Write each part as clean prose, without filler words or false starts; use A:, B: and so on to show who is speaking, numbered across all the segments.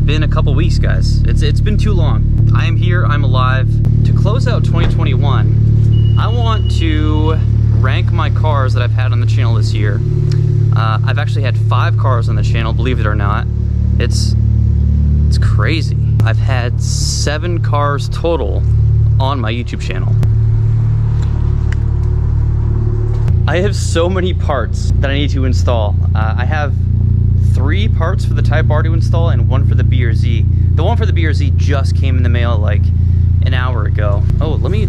A: been a couple weeks, guys. It's been too long. I am here, I'm alive. To close out 2021, I want to rank my cars that I've had on the channel this year. I've actually had 5 cars on the channel, believe it or not. It's crazy. I've had 7 cars total on my YouTube channel. I have so many parts that I need to install. I have 3 parts for the Type R to install and 1 for the B or Z. The one for the B or Z just came in the mail like an hour ago. Oh, let me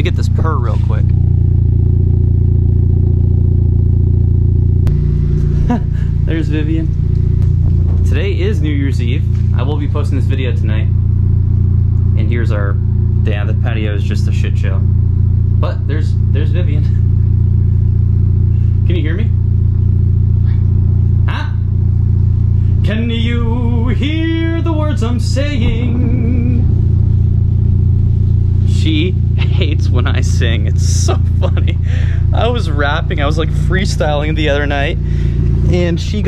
A: get this purr real quick. There's Vivian. Today is New Year's Eve. I will be posting this video tonight. And here's our, yeah, the patio is just a shit show. But there's Vivian. Can you hear me? Huh? Can you hear the words I'm saying? She hates when I sing. It's so funny. I was rapping, I was like freestyling the other night, and she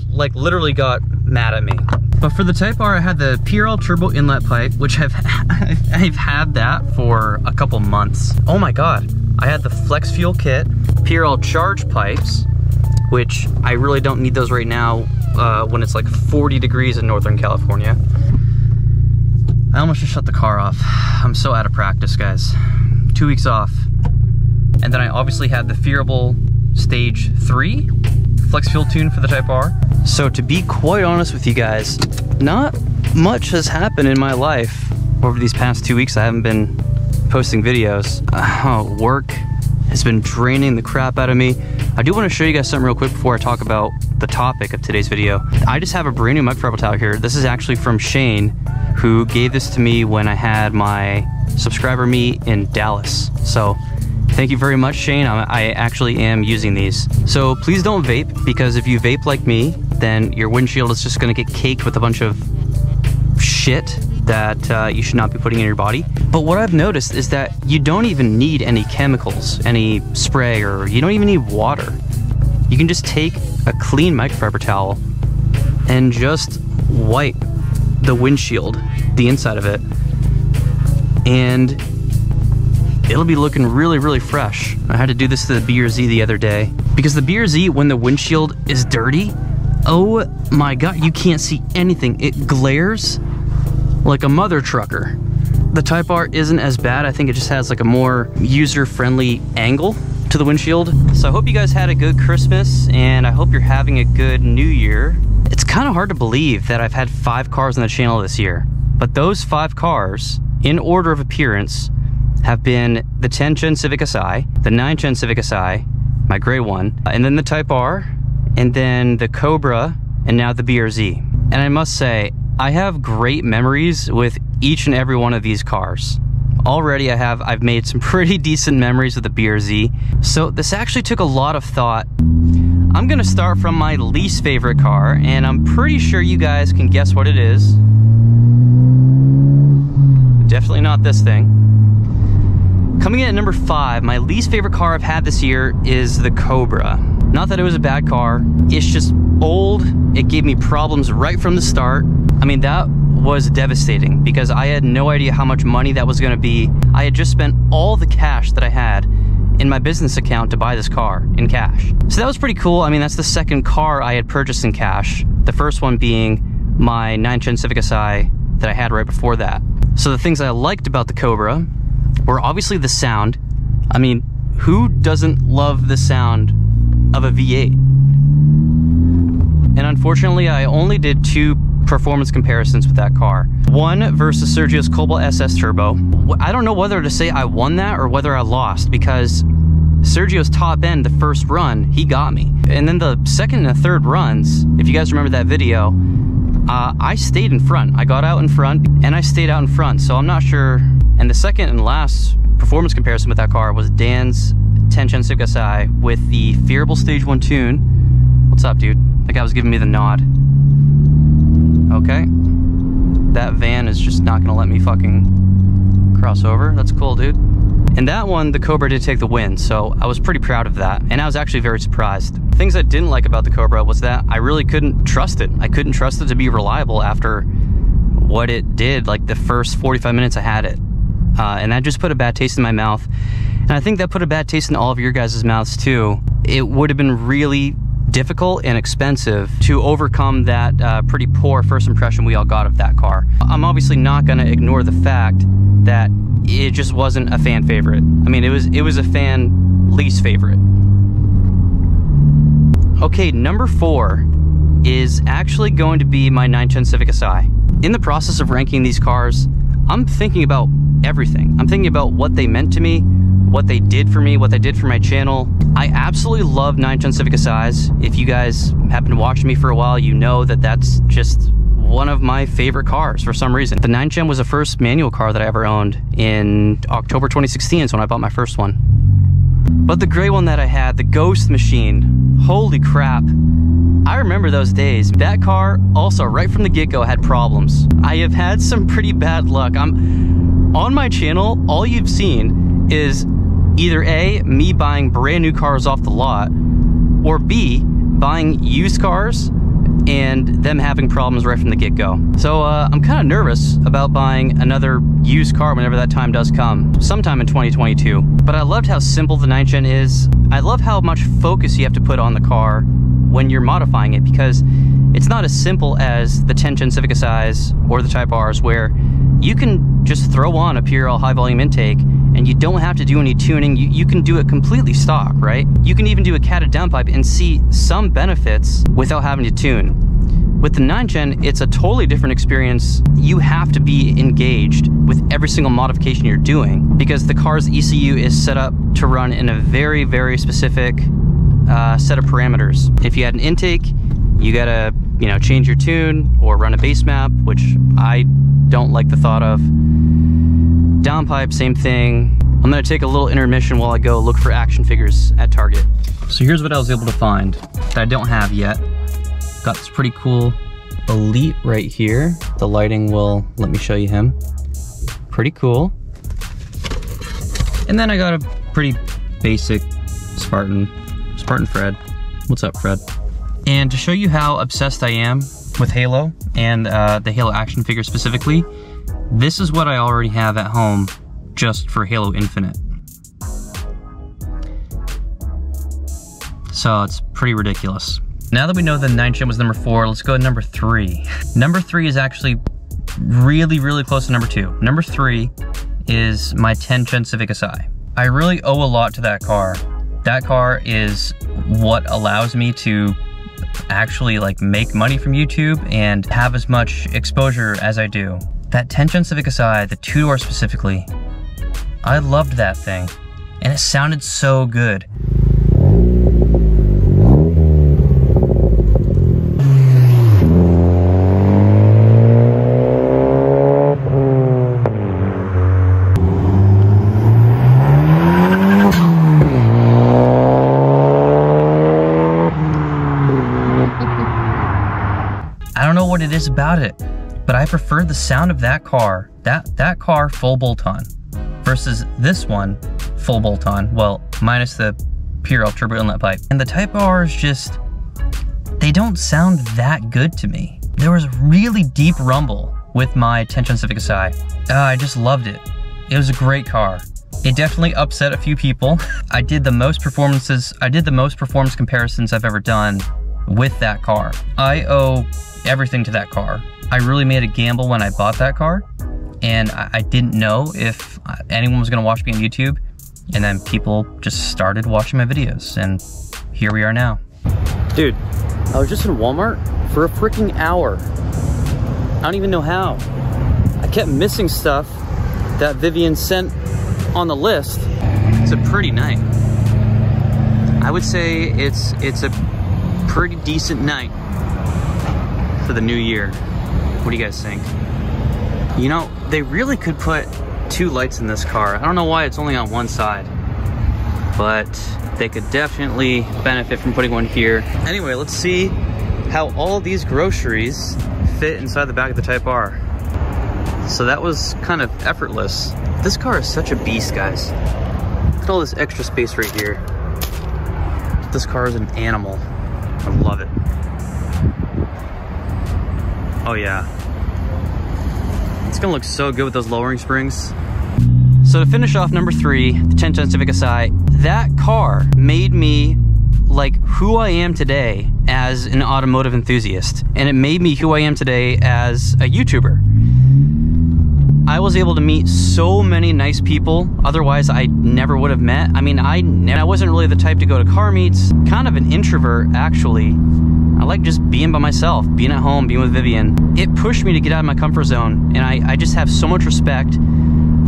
A: like literally got mad at me. But for the Type R, I had the PRL turbo inlet pipe, which I've had that for a couple months. Oh my God. I had the flex fuel kit, PRL charge pipes, which I really don't need those right now when it's like 40 degrees in Northern California. I almost just shut the car off. I'm so out of practice, guys. 2 weeks off. And then I obviously had the Phearable Stage 3 flex fuel tune for the Type R. So to be quite honest with you guys, not much has happened in my life over these past 2 weeks. I haven't been posting videos. Work has been draining the crap out of me. I do want to show you guys something real quick before I talk about the topic of today's video. I just have a brand new MAPerformance towel here. This is actually from Shane, who gave this to me when I had my subscriber meet in Dallas. So thank you very much, Shane. I actually am using these. So please don't vape, because if you vape like me, then your windshield is just gonna get caked with a bunch of shit that you should not be putting in your body. But what I've noticed is that you don't even need any chemicals, any spray, or you don't even need water. You can just take a clean microfiber towel and just wipe the windshield, the inside of it, and it'll be looking really, really fresh. I had to do this to the B or Z the other day, because the B or Z, when the windshield is dirty, oh my God, you can't see anything. It glares like a mother trucker. The Type R isn't as bad. I think it just has like a more user-friendly angle to the windshield. So I hope you guys had a good Christmas, and I hope you're having a good New Year. It's kind of hard to believe that I've had 5 cars on the channel this year, but those 5 cars, in order of appearance, have been the 10 Gen Civic Si, the 9 Gen Civic Si, my gray one, and then the Type R, and then the Cobra, and now the B or Z. And I must say, I have great memories with each and every one of these cars. Already I've made some pretty decent memories with the B or Z. So this actually took a lot of thought. I'm gonna start from my least favorite car, and I'm pretty sure you guys can guess what it is. Definitely not this thing. Coming in at number 5, my least favorite car I've had this year is the Cobra. Not that it was a bad car, it's just old. It gave me problems right from the start. I mean, that was devastating because I had no idea how much money that was gonna be. I had just spent all the cash that I had in my business account to buy this car in cash. So that was pretty cool. I mean, that's the second car I had purchased in cash. The first one being my 9 Gen Civic Si that I had right before that. So the things I liked about the Cobra were obviously the sound. I mean, who doesn't love the sound of a V8? And unfortunately, I only did 2 performance comparisons with that car. One versus Sergio's Cobalt SS Turbo. I don't know whether to say I won that or whether I lost, because Sergio's top end, the first run, he got me. And then the second and third runs, if you guys remember that video, I stayed in front. I got out in front and I stayed out in front, so I'm not sure. And the second and last performance comparison with that car was Dan's 10 Gen Civic Si with the Phearable Stage 1 tune. What's up, dude? That guy was giving me the nod. Okay. That van is just not gonna let me fucking cross over. That's cool, dude. And that one, the Cobra did take the win, so I was pretty proud of that, and I was actually very surprised. Things I didn't like about the Cobra was that I really couldn't trust it. I couldn't trust it to be reliable after what it did, like the first 45 minutes I had it. And that just put a bad taste in my mouth. And I think that put a bad taste in all of your guys' mouths too. It would have been really difficult and expensive to overcome that pretty poor first impression we all got of that car. I'm obviously not gonna ignore the fact that it just wasn't a fan favorite. I mean, it was a fan least favorite. Okay, number 4 is actually going to be my 9th Gen Civic Si. In the process of ranking these cars, I'm thinking about everything. I'm thinking about what they meant to me, what they did for me, what they did for my channel. I absolutely love 9th Gen Civic Si's. If you guys have been watching me for a while, you know that that's just one of my favorite cars for some reason. The 9th Gen was the first manual car that I ever owned. In October 2016 is when I bought my first one. But the gray one that I had, the Ghost Machine, holy crap. I remember those days. That car also, right from the get-go, had problems. I have had some pretty bad luck. On my channel, all you've seen is either A, me buying brand new cars off the lot, or B, buying used cars and them having problems right from the get-go. So I'm kind of nervous about buying another used car whenever that time does come, sometime in 2022. But I loved how simple the 9th Gen is. I love how much focus you have to put on the car when you're modifying it, because it's not as simple as the 10th Gen Civic Si's or the Type R's, where you can just throw on a PRL high volume intake and you don't have to do any tuning. You can do it completely stock, right? You can even do a catted downpipe and see some benefits without having to tune. With the 9th Gen, it's a totally different experience. You have to be engaged with every single modification you're doing, because the car's ECU is set up to run in a very, very specific set of parameters. If you had an intake, you gotta, change your tune or run a base map, which I don't like the thought of. Downpipe, same thing. I'm gonna take a little intermission while I go look for action figures at Target. So here's what I was able to find that I don't have yet. Got this pretty cool Elite right here. The lighting will let me show you him. Pretty cool. And then I got a pretty basic Spartan Fred. What's up, Fred? And to show you how obsessed I am with Halo and the Halo action figure specifically, this is what I already have at home just for Halo Infinite. So it's pretty ridiculous. Now that we know the 9th Gen was number 4, let's go to number 3. Number 3 is actually really, really close to number 2. Number 3 is my 10th Gen Civic Si. I really owe a lot to that car. That car is what allows me to actually make money from YouTube and have as much exposure as I do. That 10th Gen Civic Si, the 2-door specifically, I loved that thing, and it sounded so good. I don't know what it is about it, but I prefer the sound of that car, that car full bolt-on, versus this one full bolt-on, well, minus the PRL turbo inlet pipe. And the Type R's just, they don't sound that good to me. There was really deep rumble with my 10th Gen Civic Si. I just loved it. It was a great car. It definitely upset a few people. I did the most performance comparisons I've ever done with that car. I owe everything to that car. I really made a gamble when I bought that car, and I didn't know if anyone was gonna watch me on YouTube, and then people just started watching my videos, and here we are now. Dude, I was just in Walmart for a freaking hour. I don't even know how. I kept missing stuff that Vivian sent on the list. It's a pretty night. I would say it's a pretty decent night for the new year. What do you guys think? You know, they really could put 2 lights in this car. I don't know why it's only on one side, but they could definitely benefit from putting one here. Anyway, let's see how all these groceries fit inside the back of the Type R. So that was kind of effortless. This car is such a beast, guys. Look at all this extra space right here. This car is an animal. I love it. Oh yeah. It's gonna look so good with those lowering springs. So to finish off number 3, the 10-ton Civic SI, that car made me like who I am today as an automotive enthusiast. And it made me who I am today as a YouTuber. I was able to meet so many nice people, otherwise I never would have met. I mean, I wasn't really the type to go to car meets, kind of an introvert actually. I like just being by myself, being at home, being with Vivian. It pushed me to get out of my comfort zone, and I just have so much respect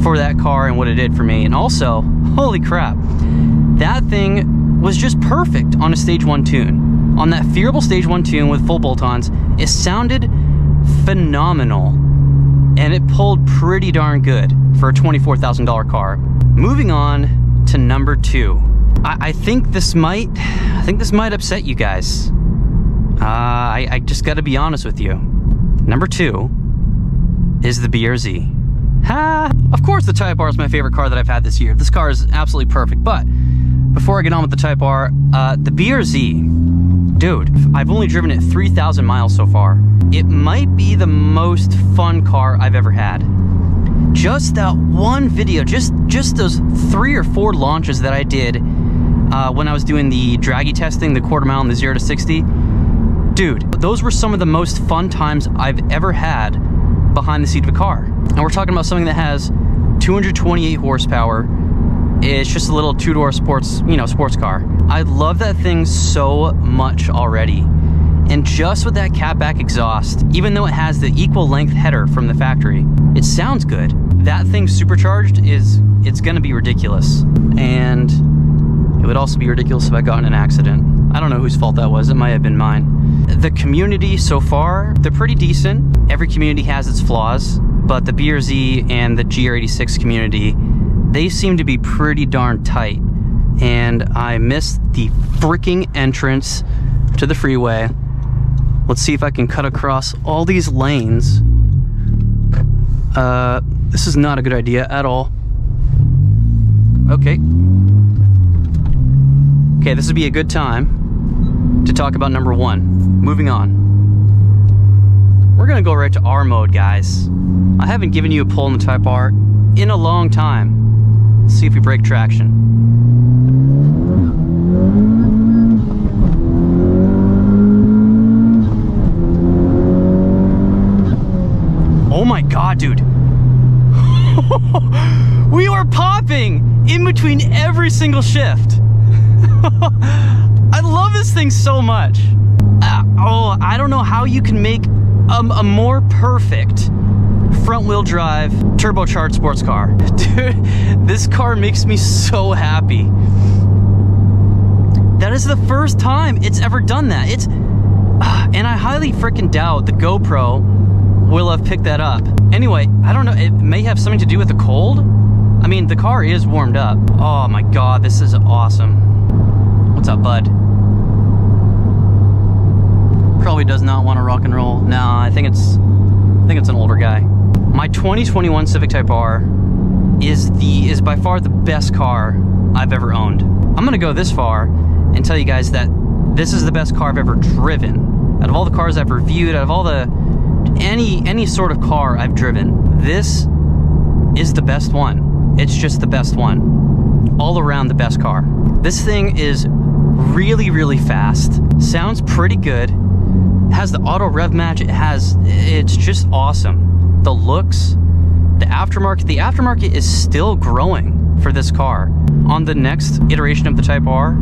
A: for that car and what it did for me. And also, holy crap, that thing was just perfect on a stage 1 tune. On that Phearable Stage 1 tune with full bolt-ons, it sounded phenomenal. And it pulled pretty darn good for a $24,000 car. Moving on to number 2. I think this might upset you guys. I just gotta be honest with you. Number 2 is the BRZ. Of course the Type R is my favorite car that I've had this year. This car is absolutely perfect, but before I get on with the Type R, the BRZ, dude, I've only driven it 3,000 miles so far. It might be the most fun car I've ever had. Just that one video, just those 3 or 4 launches that I did when I was doing the draggy testing, the quarter mile and the 0 to 60. Dude, those were some of the most fun times I've ever had behind the seat of a car. And we're talking about something that has 228 horsepower. It's just a little 2-door sports car. I love that thing so much already. And just with that catback exhaust, even though it has the equal length header from the factory, it sounds good. That thing supercharged it's gonna be ridiculous. And it would also be ridiculous if I got in an accident. I don't know whose fault that was, it might have been mine. The community so far, they're pretty decent. Every community has its flaws, but the BRZ and the GR86 community, they seem to be pretty darn tight. And I missed the freaking entrance to the freeway. Let's see if I can cut across all these lanes. This is not a good idea at all. Okay. Okay, this would be a good time to talk about number 1. Moving on. We're gonna go right to R mode, guys. I haven't given you a pull in the Type R in a long time. Let's see if we break traction. Oh my god, dude. We are popping in between every single shift. I love this thing so much. I don't know how you can make a more perfect front-wheel drive turbocharged sports car. Dude, this car makes me so happy. That is the first time it's ever done that. And I highly freaking doubt the GoPro will have picked that up. Anyway, I don't know, it may have something to do with the cold. I mean, the car is warmed up. Oh my god, this is awesome. What's up, bud? Probably does not want to rock and roll. No, I think it's an older guy. My 2021 Civic Type R is by far the best car I've ever owned. I'm gonna go this far and tell you guys that this is the best car I've ever driven. Out of all the cars I've reviewed, out of all the any sort of car I've driven, this is the best one. It's just the best one. All around the best car. This thing is really, really fast. Sounds pretty good. Has the auto rev match. It's just awesome. The looks, the aftermarket is still growing for this car. On the next iteration of the Type R,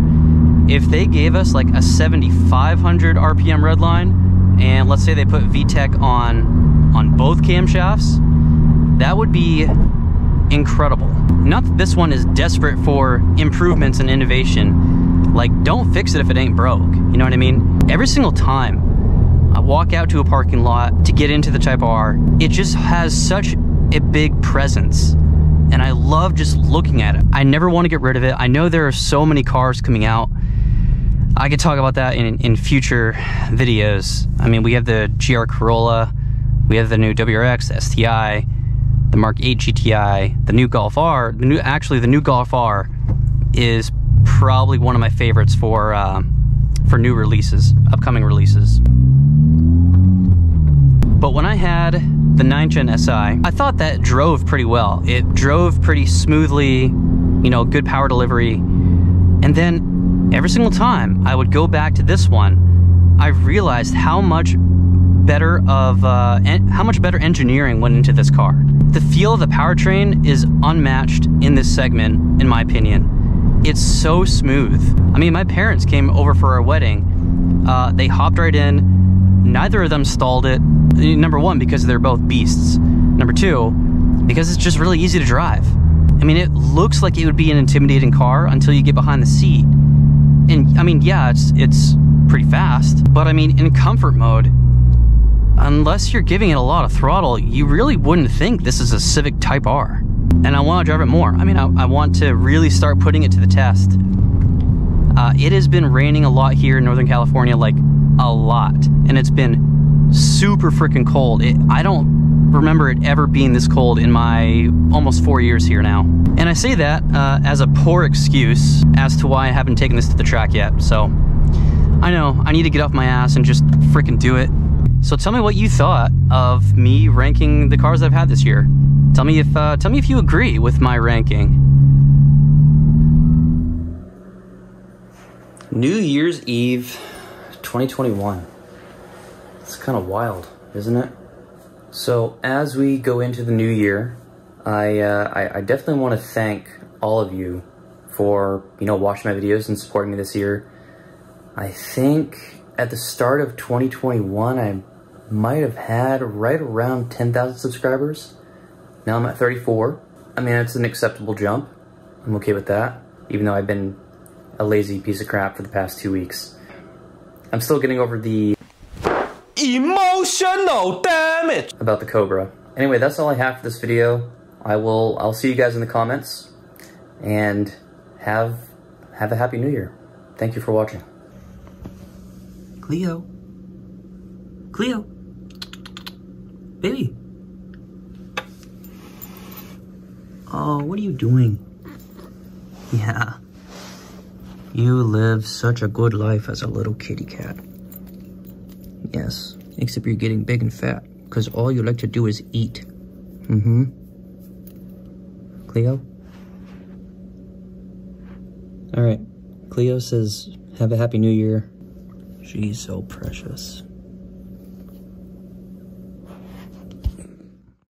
A: if they gave us like a 7,500 RPM redline, and let's say they put VTEC on both camshafts, that would be incredible. Not that this one is desperate for improvements and innovation. Like, don't fix it if it ain't broke. You know what I mean? Every single time I walk out to a parking lot to get into the Type R, it just has such a big presence. And I love just looking at it. I never want to get rid of it. I know there are so many cars coming out. I could talk about that in future videos. I mean, we have the GR Corolla, we have the new WRX, the STI, the Mark 8 GTI, the new Golf R, the new Golf R is probably one of my favorites for new releases, upcoming releases. But when I had the 9th Gen SI, I thought that drove pretty well. It drove pretty smoothly, you know, good power delivery. And then every single time I would go back to this one, I realized how much better engineering went into this car. The feel of the powertrain is unmatched in this segment, in my opinion. It's so smooth. I mean, my parents came over for our wedding. They hopped right in. Neither of them stalled it. Number one, because they're both beasts. Number two, because it's just really easy to drive. I mean, it looks like it would be an intimidating car until you get behind the seat. And I mean, yeah, it's pretty fast, but I mean, in comfort mode, unless you're giving it a lot of throttle, you really wouldn't think this is a Civic Type R. And I want to drive it more. I mean, I want to really start putting it to the test. It has been raining a lot here in Northern California, like a lot, and it's been super freaking cold. I don't remember it ever being this cold in my almost 4 years here now. And I say that as a poor excuse as to why I haven't taken this to the track yet. So I know I need to get off my ass and just freaking do it. So tell me what you thought of me ranking the cars I've had this year. Tell me if you agree with my ranking. New Year's Eve 2021. It's kind of wild, isn't it? So as we go into the new year, I definitely want to thank all of you for, you know, watching my videos and supporting me this year. I think at the start of 2021, I might have had right around 10,000 subscribers. Now I'm at 34. I mean, it's an acceptable jump. I'm okay with that, even though I've been a lazy piece of crap for the past 2 weeks. I'm still getting over the emotional damage about the Cobra. Anyway, that's all I have for this video. I'll see you guys in the comments, and have a happy new year. Thank you for watching. Cleo, baby. Oh, what are you doing? Yeah. You live such a good life as a little kitty cat. Yes, except you're getting big and fat, because all you like to do is eat. Cleo? Alright, Cleo says, have a happy new year. She's so precious.